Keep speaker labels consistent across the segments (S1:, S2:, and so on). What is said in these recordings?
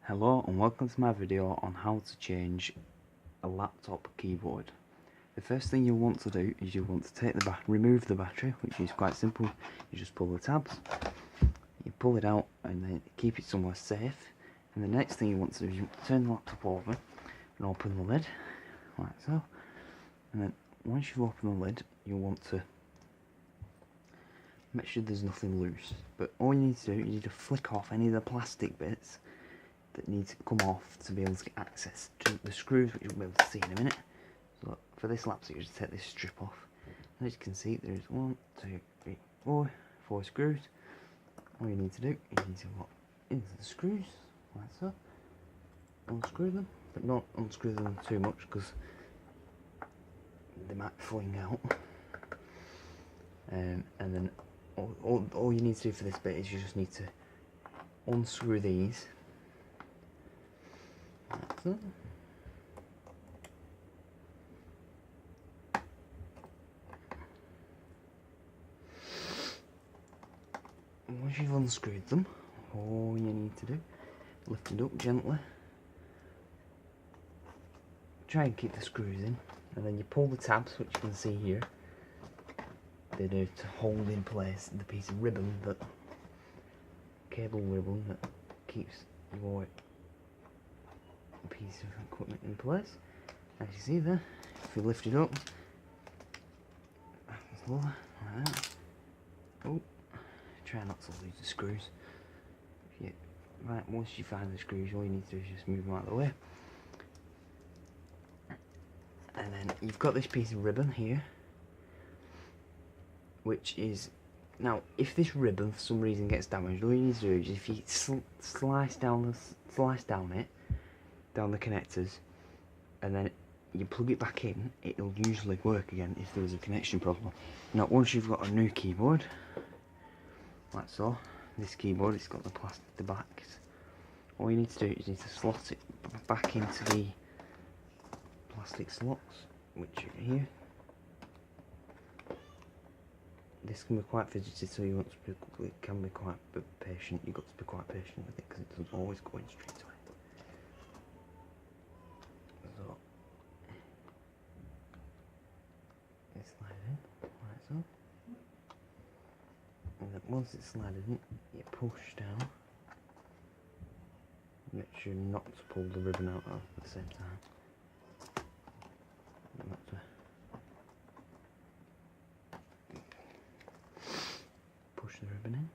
S1: Hello and welcome to my video on how to change a laptop keyboard. The first thing you want to do is you want to take remove the battery, which is quite simple. You just pull the tabs, you pull it out and then keep it somewhere safe. And the next thing you want to do is you turn the laptop over and open the lid, like so. And then once you've opened the lid, you want to make sure there's nothing loose. But all you need to do is you need to flick off any of the plastic bits that need to come off to be able to get access to the screws, which you'll be able to see in a minute. So for this laptop, you just take this strip off, and as you can see, there's 4 screws. All you need to do is you need to lock into the screws like so, unscrew them, but not unscrew them too much because they might fling out. And then all you need to do for this bit is you just need to unscrew these. Like so. Once you've unscrewed them, all you need to do, lift it up gently, try and keep the screws in, and then you pull the tabs, which you can see here. They do to hold in place the piece of ribbon, cable ribbon that keeps your piece of equipment in place. As you see there, if you lift it up, like that. Oh, try not to lose the screws. Once you find the screws, all you need to do is just move them out of the way. And then you've got this piece of ribbon here, which is, now if this ribbon for some reason gets damaged, all you need to do is if you slice down the connectors, and then you plug it back in, it'll usually work again if there was a connection problem. Now once you've got a new keyboard, like so, this keyboard, it's got the backs. All you need to do is you need to slot it back into the plastic slots, which are here. This can be quite fidgety, so you want to be, it can be quite patient. You've got to be quite patient with it because it doesn't always go in straight away. So, it's slide in, like so. And then once it's slided in, you push down. Make sure not to pull the ribbon out at the same time. Not to push the ribbon in.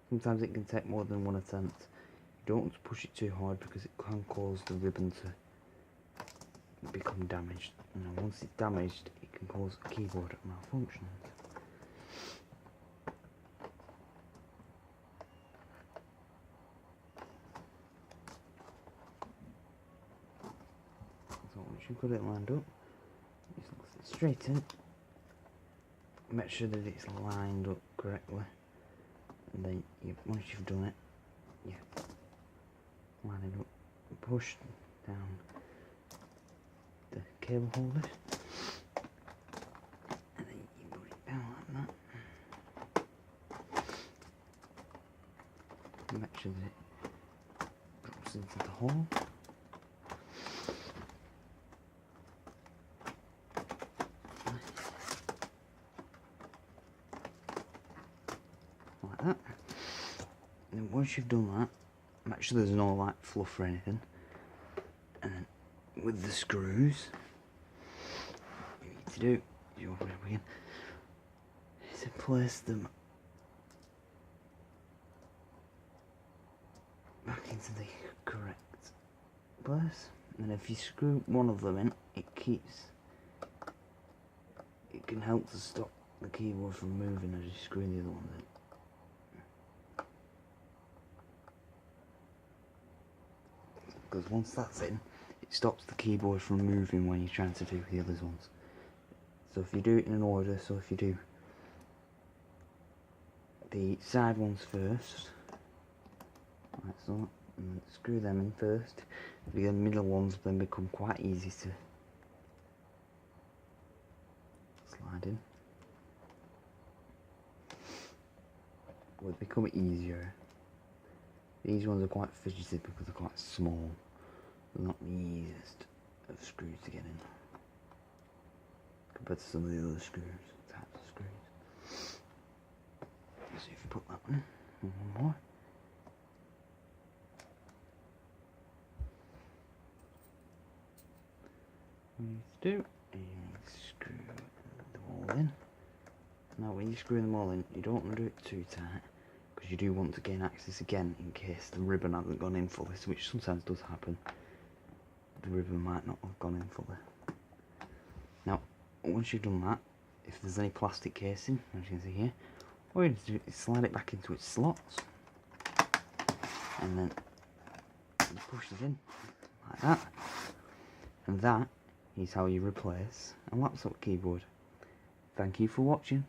S1: Sometimes it can take more than one attempt. You don't want to push it too hard because it can cause the ribbon to become damaged. And once it's damaged, it can cause a keyboard malfunction. So once you've got it lined up, you just look it straight in. Make sure that it's lined up correctly, and then once you've done it, you line it up, push down the cable holder, and then you put it down like that. Make sure that it drops into the hole. Like that. And then once you've done that, make sure there's no like fluff or anything. And then with the screws, what you need to do is you open it up again, is to place them back into the correct place. And if you screw one of them in, it can help to stop the keyboard from moving as you screw the other one in. Because once that's in, it stops the keyboard from moving when you're trying to do the other ones. So if you do it in an order, so if you do the side ones first, like so, and screw them in first, the middle ones then become quite easy to slide in. Will become easier These ones are quite fidgety because they're quite small. They're not the easiest of screws to get in compared to some of the other types of screws. So if you put that one in, and one more. What you need to do is screw them all in. Now when you screw them all in, you don't want to do it too tight, because you do want to gain access again in case the ribbon hasn't gone in fully, which sometimes does happen. The ribbon might not have gone in fully. Now, once you've done that, if there's any plastic casing, as you can see here, all you need to do is slide it back into its slots, and then you push it in, like that. And that is how you replace a laptop keyboard. Thank you for watching.